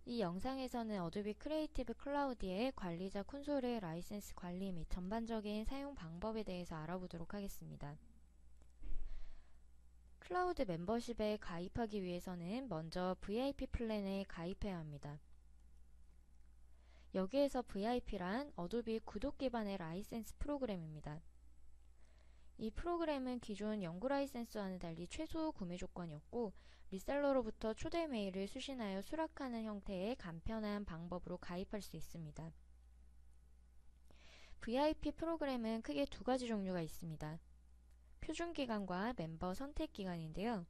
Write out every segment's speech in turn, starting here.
이 영상에서는 어도비 크리에이티브 클라우드의 관리자 콘솔의 라이센스 관리 및 전반적인 사용 방법에 대해서 알아보도록 하겠습니다. 클라우드 멤버십에 가입하기 위해서는 먼저 VIP 플랜에 가입해야 합니다. 여기에서 VIP란 어도비 구독 기반의 라이센스 프로그램입니다. 이 프로그램은 기존 연구 라이센스와는 달리 최소 구매 조건이었고 리셀러로부터 초대 메일을 수신하여 수락하는 형태의 간편한 방법으로 가입할 수 있습니다. VIP 프로그램은 크게 두 가지 종류가 있습니다. 표준기간과 멤버 선택기간인데요.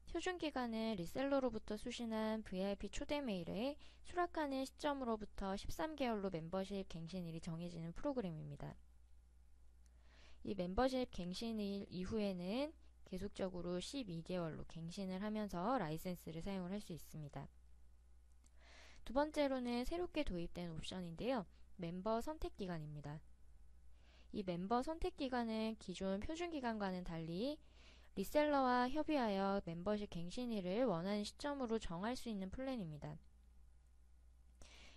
표준기간은 리셀러로부터 수신한 VIP 초대 메일에 수락하는 시점으로부터 13개월로 멤버십 갱신일이 정해지는 프로그램입니다. 이 멤버십 갱신일 이후에는 계속적으로 12개월로 갱신을 하면서 라이센스를 사용을 할 수 있습니다. 두 번째로는 새롭게 도입된 옵션인데요. 멤버 선택기간입니다. 이 멤버 선택기간은 기존 표준기간과는 달리 리셀러와 협의하여 멤버십 갱신일을 원하는 시점으로 정할 수 있는 플랜입니다.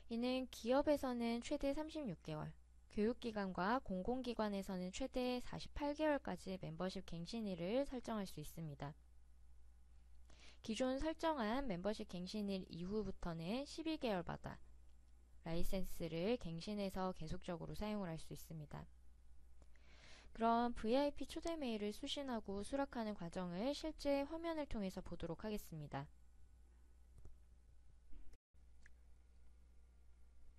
이는 기업에서는 최대 36개월, 교육기관과 공공기관에서는 최대 48개월까지 멤버십 갱신일을 설정할 수 있습니다. 기존 설정한 멤버십 갱신일 이후부터는 12개월마다 라이센스를 갱신해서 계속적으로 사용을 할 수 있습니다. 그럼 VIP 초대 메일을 수신하고 수락하는 과정을 실제 화면을 통해서 보도록 하겠습니다.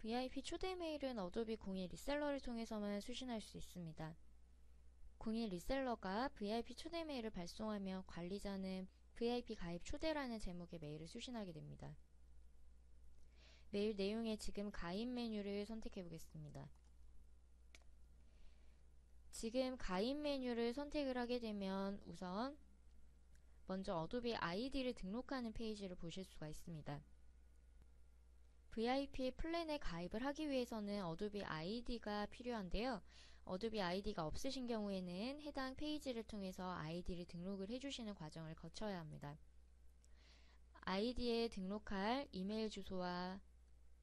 VIP 초대 메일은 어도비 공인 리셀러를 통해서만 수신할 수 있습니다. 공인 리셀러가 VIP 초대 메일을 발송하면 관리자는 VIP 가입 초대라는 제목의 메일을 수신하게 됩니다. 메일 내용에 지금 가입 메뉴를 선택해 보겠습니다. 지금 가입 메뉴를 선택을 하게 되면 우선 먼저 어도비 아이디를 등록하는 페이지를 보실 수가 있습니다. VIP 플랜에 가입을 하기 위해서는 어도비 아이디가 필요한데요. 어도비 아이디가 없으신 경우에는 해당 페이지를 통해서 아이디를 등록을 해주시는 과정을 거쳐야 합니다. 아이디에 등록할 이메일 주소와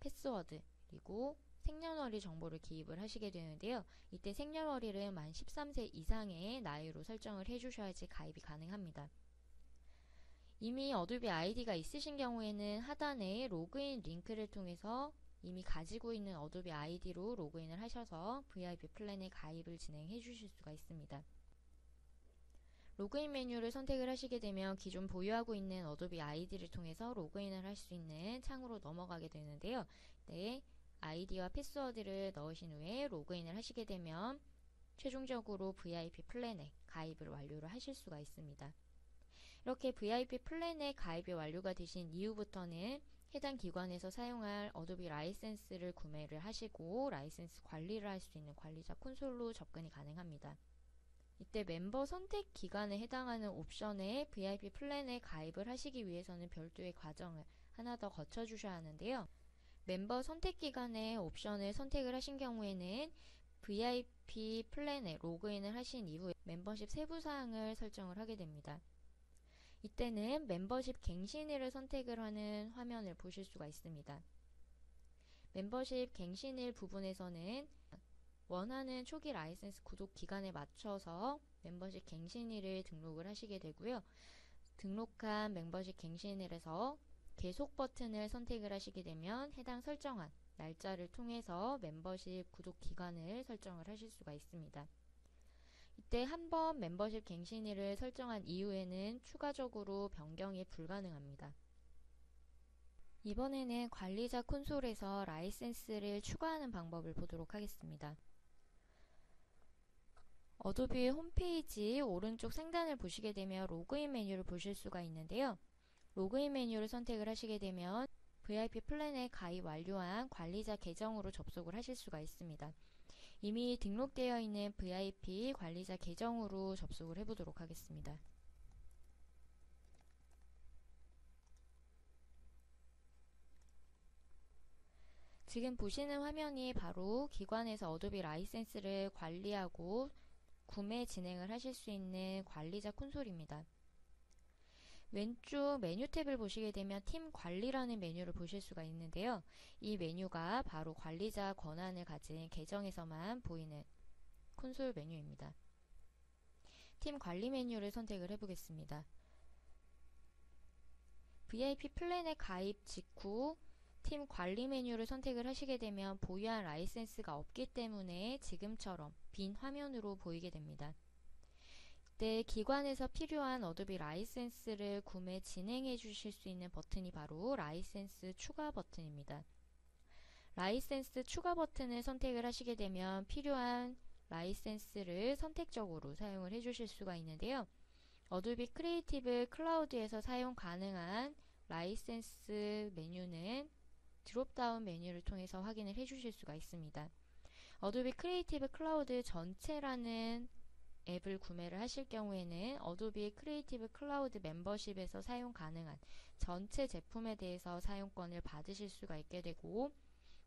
패스워드 그리고 생년월일 정보를 기입을 하시게 되는데요. 이때 생년월일은 만 13세 이상의 나이로 설정을 해주셔야지 가입이 가능합니다. 이미 어도비 아이디가 있으신 경우에는 하단에 로그인 링크를 통해서 이미 가지고 있는 어도비 아이디로 로그인을 하셔서 VIP 플랜에 가입을 진행해 주실 수가 있습니다. 로그인 메뉴를 선택을 하시게 되면 기존 보유하고 있는 어도비 아이디를 통해서 로그인을 할 수 있는 창으로 넘어가게 되는데요. 네, 아이디와 패스워드를 넣으신 후에 로그인을 하시게 되면 최종적으로 VIP 플랜에 가입을 완료를 하실 수가 있습니다. 이렇게 VIP 플랜에 가입이 완료가 되신 이후부터는 해당 기관에서 사용할 어도비 라이센스를 구매를 하시고 라이센스 관리를 할 수 있는 관리자 콘솔로 접근이 가능합니다. 이때 멤버 선택 기간에 해당하는 옵션에 VIP 플랜에 가입을 하시기 위해서는 별도의 과정을 하나 더 거쳐 주셔야 하는데요. 멤버 선택 기간에 옵션을 선택을 하신 경우에는 VIP 플랜에 로그인을 하신 이후에 멤버십 세부사항을 설정을 하게 됩니다. 이때는 멤버십 갱신일을 선택을 하는 화면을 보실 수가 있습니다. 멤버십 갱신일 부분에서는 원하는 초기 라이센스 구독 기간에 맞춰서 멤버십 갱신일을 등록을 하시게 되고요. 등록한 멤버십 갱신일에서 계속 버튼을 선택을 하시게 되면 해당 설정한 날짜를 통해서 멤버십 구독 기간을 설정을 하실 수가 있습니다. 이때 한번 멤버십 갱신일을 설정한 이후에는 추가적으로 변경이 불가능합니다. 이번에는 관리자 콘솔에서 라이센스를 추가하는 방법을 보도록 하겠습니다. 어도비 홈페이지 오른쪽 상단을 보시게 되면 로그인 메뉴를 보실 수가 있는데요. 로그인 메뉴를 선택을 하시게 되면 VIP 플랜에 가입 완료한 관리자 계정으로 접속을 하실 수가 있습니다. 이미 등록되어 있는 VIP 관리자 계정으로 접속을 해보도록 하겠습니다. 지금 보시는 화면이 바로 기관에서 어도비 라이센스를 관리하고 구매 진행을 하실 수 있는 관리자 콘솔입니다. 왼쪽 메뉴 탭을 보시게 되면 팀 관리라는 메뉴를 보실 수가 있는데요. 이 메뉴가 바로 관리자 권한을 가진 계정에서만 보이는 콘솔 메뉴입니다. 팀 관리 메뉴를 선택을 해보겠습니다. VIP 플랜에 가입 직후 팀 관리 메뉴를 선택을 하시게 되면 보유한 라이센스가 없기 때문에 지금처럼 빈 화면으로 보이게 됩니다. 이때 기관에서 필요한 어도비 라이센스를 구매 진행해 주실 수 있는 버튼이 바로 라이센스 추가 버튼입니다. 라이센스 추가 버튼을 선택을 하시게 되면 필요한 라이센스를 선택적으로 사용을 해 주실 수가 있는데요. 어도비 크리에이티브 클라우드에서 사용 가능한 라이센스 메뉴는 드롭다운 메뉴를 통해서 확인을 해 주실 수가 있습니다. 어도비 크리에이티브 클라우드 전체라는 앱을 구매를 하실 경우에는 어도비 크리에이티브 클라우드 멤버십에서 사용 가능한 전체 제품에 대해서 사용권을 받으실 수가 있게 되고,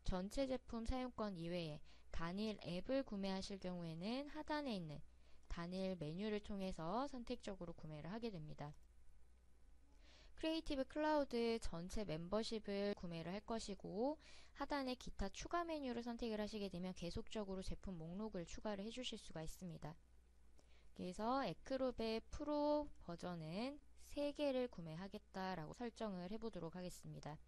전체 제품 사용권 이외에 단일 앱을 구매하실 경우에는 하단에 있는 단일 메뉴를 통해서 선택적으로 구매를 하게 됩니다. 크리에이티브 클라우드 전체 멤버십을 구매를 할 것이고, 하단에 기타 추가 메뉴를 선택을 하시게 되면 계속적으로 제품 목록을 추가를 해주실 수가 있습니다. 그래서 에크롭의 프로 버전은 3개를 구매하겠다라고 설정을 해보도록 하겠습니다.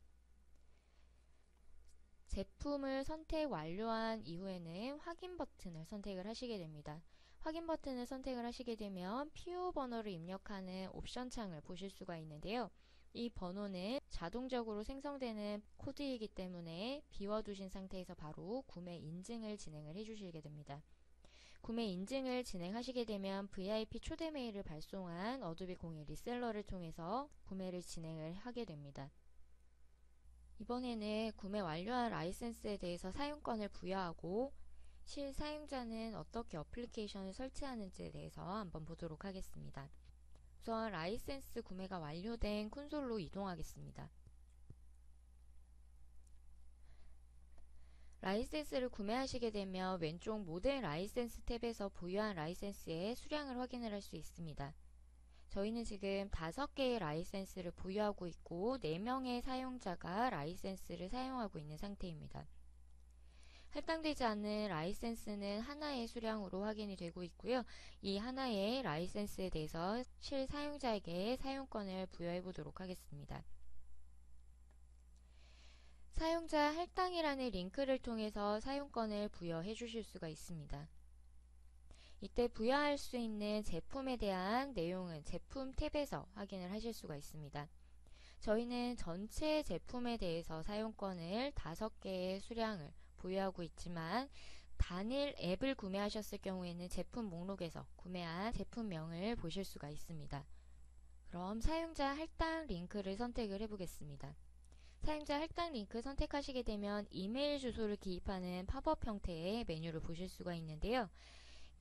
제품을 선택 완료한 이후에는 확인 버튼을 선택을 하시게 됩니다. 확인 버튼을 선택을 하시게 되면 PO 번호를 입력하는 옵션 창을 보실 수가 있는데요. 이 번호는 자동적으로 생성되는 코드이기 때문에 비워두신 상태에서 바로 구매 인증을 진행을 해주시게 됩니다. 구매 인증을 진행하시게 되면 VIP 초대 메일을 발송한 어도비 공예 리셀러를 통해서 구매를 진행을 하게 됩니다. 이번에는 구매 완료한 라이센스에 대해서 사용권을 부여하고 실사용자는 어떻게 어플리케이션을 설치하는지에 대해서 한번 보도록 하겠습니다. 우선 라이센스 구매가 완료된 콘솔로 이동하겠습니다. 라이센스를 구매하시게 되면 왼쪽 모든 라이센스 탭에서 보유한 라이센스의 수량을 확인을 할 수 있습니다. 저희는 지금 5개의 라이센스를 보유하고 있고 4명의 사용자가 라이센스를 사용하고 있는 상태입니다. 할당되지 않는 라이센스는 하나의 수량으로 확인이 되고 있고요. 이 하나의 라이센스에 대해서 실사용자에게 사용권을 부여해 보도록 하겠습니다. 사용자 할당이라는 링크를 통해서 사용권을 부여해 주실 수가 있습니다. 이때 부여할 수 있는 제품에 대한 내용은 제품 탭에서 확인을 하실 수가 있습니다. 저희는 전체 제품에 대해서 사용권을 5개의 수량을 보유하고 있지만 단일 앱을 구매하셨을 경우에는 제품 목록에서 구매한 제품명을 보실 수가 있습니다. 그럼 사용자 할당 링크를 선택을 해보겠습니다. 사용자 할당 링크 선택하시게 되면 이메일 주소를 기입하는 팝업 형태의 메뉴를 보실 수가 있는데요.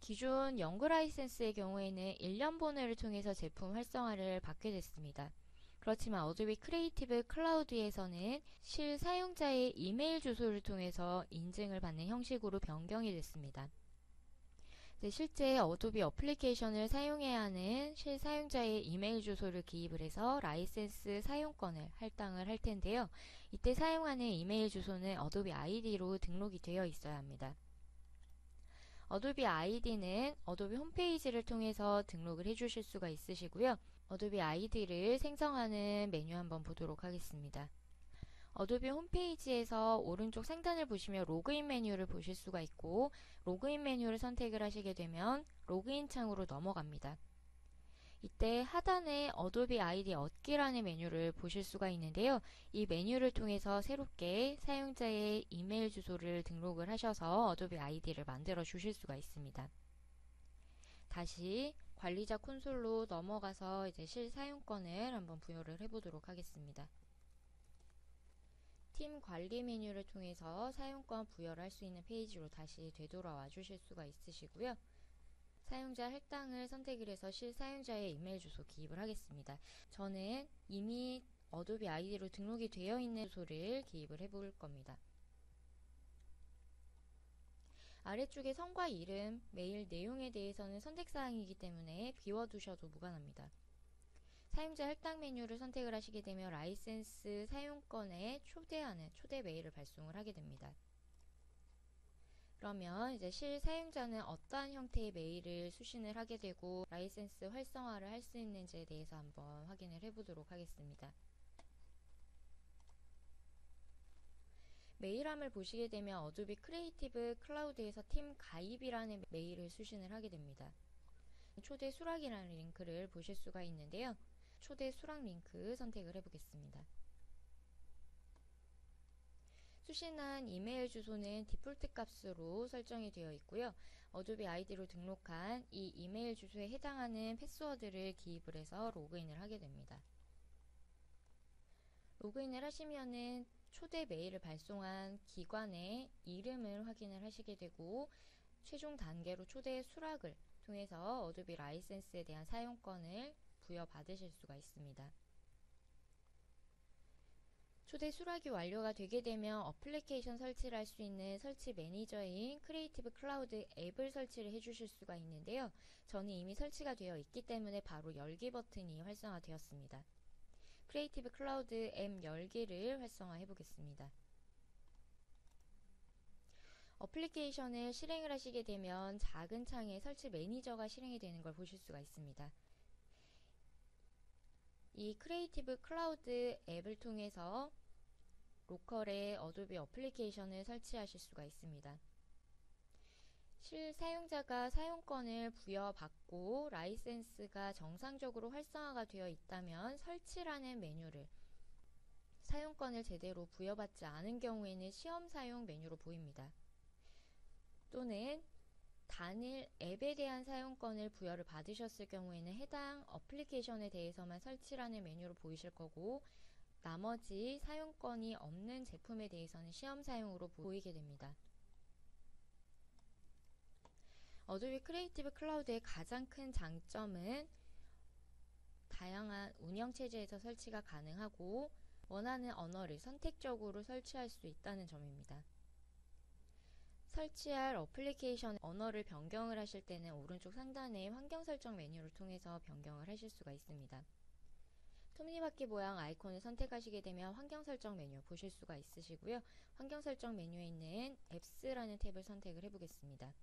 기존 영구 라이센스의 경우에는 1년 번호를 통해서 제품 활성화를 받게 됐습니다. 그렇지만 어도비 크리에이티브 클라우드에서는 실사용자의 이메일 주소를 통해서 인증을 받는 형식으로 변경이 됐습니다. 실제 어도비 어플리케이션을 사용해야 하는 실사용자의 이메일 주소를 기입을 해서 라이센스 사용권을 할당을 할 텐데요. 이때 사용하는 이메일 주소는 어도비 아이디로 등록이 되어 있어야 합니다. 어도비 아이디는 어도비 홈페이지를 통해서 등록을 해주실 수가 있으시고요. 어도비 아이디를 생성하는 메뉴 한번 보도록 하겠습니다. 어도비 홈페이지에서 오른쪽 상단을 보시면 로그인 메뉴를 보실 수가 있고, 로그인 메뉴를 선택을 하시게 되면 로그인 창으로 넘어갑니다. 이때 하단에 어도비 아이디 얻기라는 메뉴를 보실 수가 있는데요. 이 메뉴를 통해서 새롭게 사용자의 이메일 주소를 등록을 하셔서 어도비 아이디를 만들어 주실 수가 있습니다. 다시 관리자 콘솔로 넘어가서 이제 실사용권을 한번 부여를 해보도록 하겠습니다. 팀 관리 메뉴를 통해서 사용권 부여를 할 수 있는 페이지로 다시 되돌아와 주실 수가 있으시고요. 사용자 할당을 선택을 해서 실사용자의 이메일 주소 기입을 하겠습니다. 저는 이미 어도비 아이디로 등록이 되어 있는 주소를 기입을 해볼 겁니다. 아래쪽에 성과 이름, 메일 내용에 대해서는 선택사항이기 때문에 비워두셔도 무관합니다. 사용자 할당 메뉴를 선택을 하시게 되면 라이센스 사용권에 초대하는 초대 메일을 발송을 하게 됩니다. 그러면 이제 실사용자는 어떠한 형태의 메일을 수신을 하게 되고 라이센스 활성화를 할 수 있는지에 대해서 한번 확인을 해보도록 하겠습니다. 메일함을 보시게 되면 어도비 크리에이티브 클라우드에서 팀 가입이라는 메일을 수신을 하게 됩니다. 초대 수락이라는 링크를 보실 수가 있는데요. 초대 수락 링크 선택을 해보겠습니다. 수신한 이메일 주소는 디폴트 값으로 설정이 되어 있고요. 어도비 아이디로 등록한 이 이메일 주소에 해당하는 패스워드를 기입을 해서 로그인을 하게 됩니다. 로그인을 하시면은 초대 메일을 발송한 기관의 이름을 확인을 하시게 되고 최종 단계로 초대 수락을 통해서 어도비 라이센스에 대한 사용권을 부여받으실 수가 있습니다. 초대 수락이 완료가 되게 되면 어플리케이션 설치를 할 수 있는 설치 매니저인 크리에이티브 클라우드 앱을 설치를 해주실 수가 있는데요. 저는 이미 설치가 되어 있기 때문에 바로 열기 버튼이 활성화되었습니다. 크리에이티브 클라우드 앱 열기를 활성화해 보겠습니다. 어플리케이션을 실행을 하시게 되면 작은 창에 설치 매니저가 실행이 되는 걸 보실 수가 있습니다. 이 크리에이티브 클라우드 앱을 통해서 로컬에 어도비 어플리케이션을 설치하실 수가 있습니다. 실사용자가 사용권을 부여받고 라이센스가 정상적으로 활성화가 되어 있다면 설치라는 메뉴를 사용권을 제대로 부여받지 않은 경우에는 시험 사용 메뉴로 보입니다. 또는 단일 앱에 대한 사용권을 부여를 받으셨을 경우에는 해당 어플리케이션에 대해서만 설치라는 메뉴로 보이실 거고 나머지 사용권이 없는 제품에 대해서는 시험 사용으로 보이게 됩니다. 어도비 크리에이티브 클라우드의 가장 큰 장점은 다양한 운영체제에서 설치가 가능하고 원하는 언어를 선택적으로 설치할 수 있다는 점입니다. 설치할 어플리케이션 언어를 변경을 하실 때는 오른쪽 상단의 환경 설정 메뉴를 통해서 변경을 하실 수가 있습니다. 톱니바퀴 모양 아이콘을 선택하시게 되면 환경 설정 메뉴 보실 수가 있으시고요. 환경 설정 메뉴에 있는 앱스라는 탭을 선택을 해보겠습니다.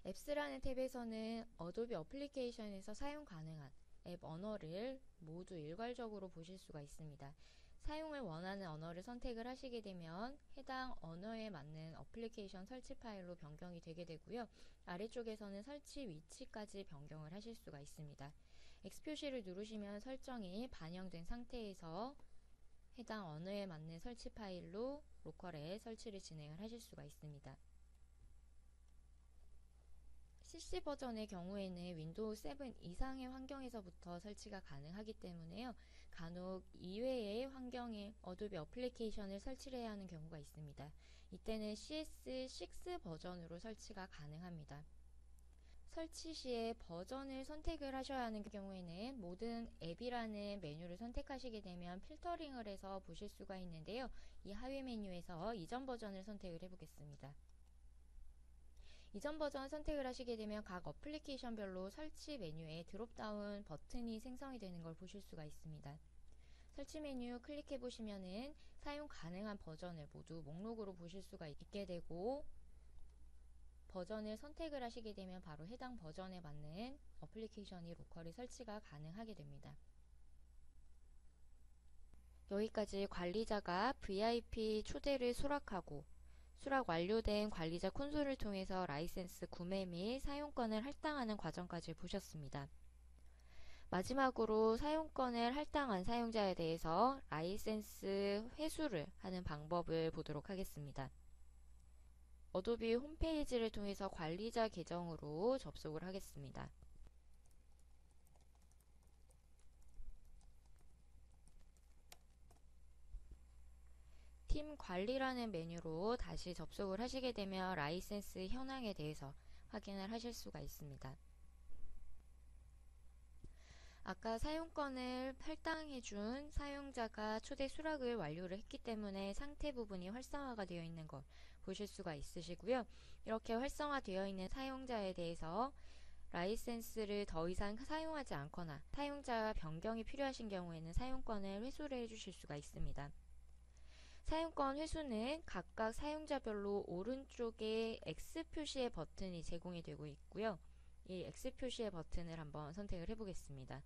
앱스라는 탭에서는 어도비 어플리케이션에서 사용 가능한 앱 언어를 모두 일괄적으로 보실 수가 있습니다. 사용을 원하는 언어를 선택을 하시게 되면 해당 언어에 맞는 어플리케이션 설치 파일로 변경이 되게 되고요. 아래쪽에서는 설치 위치까지 변경을 하실 수가 있습니다. X 표시를 누르시면 설정이 반영된 상태에서 해당 언어에 맞는 설치 파일로 로컬에 설치를 진행을 하실 수가 있습니다. CC 버전의 경우에는 윈도우 7 이상의 환경에서부터 설치가 가능하기 때문에요. 간혹 이외의 환경에 어도비 어플리케이션을 설치를 해야 하는 경우가 있습니다. 이때는 CS6 버전으로 설치가 가능합니다. 설치 시에 버전을 선택을 하셔야 하는 경우에는 모든 앱이라는 메뉴를 선택하시게 되면 필터링을 해서 보실 수가 있는데요. 이 하위 메뉴에서 이전 버전을 선택을 해보겠습니다. 이전 버전 선택을 하시게 되면 각 어플리케이션별로 설치 메뉴에 드롭다운 버튼이 생성이 되는 걸 보실 수가 있습니다. 설치 메뉴 클릭해 보시면은 사용 가능한 버전을 모두 목록으로 보실 수가 있게 되고 버전을 선택을 하시게 되면 바로 해당 버전에 맞는 어플리케이션이 로컬에 설치가 가능하게 됩니다. 여기까지 관리자가 VIP 초대를 수락하고 수락 완료된 관리자 콘솔을 통해서 라이센스 구매 및 사용권을 할당하는 과정까지 보셨습니다. 마지막으로 사용권을 할당한 사용자에 대해서 라이센스 회수를 하는 방법을 보도록 하겠습니다. 어도비 홈페이지를 통해서 관리자 계정으로 접속을 하겠습니다. 팀 관리라는 메뉴로 다시 접속을 하시게 되면 라이센스 현황에 대해서 확인을 하실 수가 있습니다. 아까 사용권을 할당해준 사용자가 초대 수락을 완료를 했기 때문에 상태 부분이 활성화가 되어 있는 걸 보실 수가 있으시고요. 이렇게 활성화되어 있는 사용자에 대해서 라이센스를 더 이상 사용하지 않거나 사용자 변경이 필요하신 경우에는 사용권을 회수를 해주실 수가 있습니다. 사용권 회수는 각각 사용자별로 오른쪽에 X 표시의 버튼이 제공이 되고 있고요. 이 X 표시의 버튼을 한번 선택을 해보겠습니다.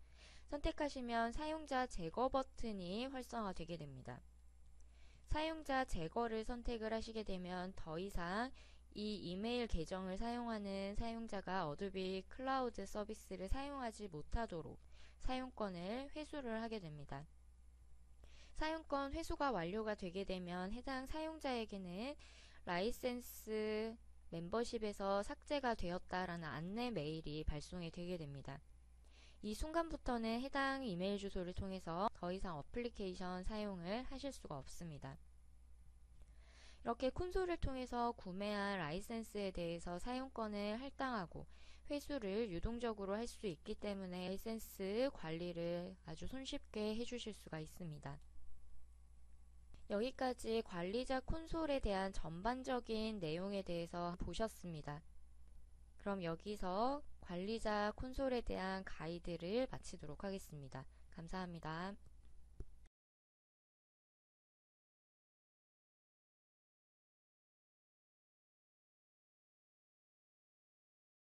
선택하시면 사용자 제거 버튼이 활성화되게 됩니다. 사용자 제거를 선택을 하시게 되면 더 이상 이 이메일 계정을 사용하는 사용자가 어도비 클라우드 서비스를 사용하지 못하도록 사용권을 회수를 하게 됩니다. 사용권 회수가 완료가 되게 되면 해당 사용자에게는 라이센스 멤버십에서 삭제가 되었다라는 안내 메일이 발송이 되게 됩니다. 이 순간부터는 해당 이메일 주소를 통해서 더 이상 어플리케이션 사용을 하실 수가 없습니다. 이렇게 콘솔을 통해서 구매한 라이센스에 대해서 사용권을 할당하고 회수를 유동적으로 할 수 있기 때문에 라이센스 관리를 아주 손쉽게 해주실 수가 있습니다. 여기까지 관리자 콘솔에 대한 전반적인 내용에 대해서 보셨습니다. 그럼 여기서 관리자 콘솔에 대한 가이드를 마치도록 하겠습니다. 감사합니다.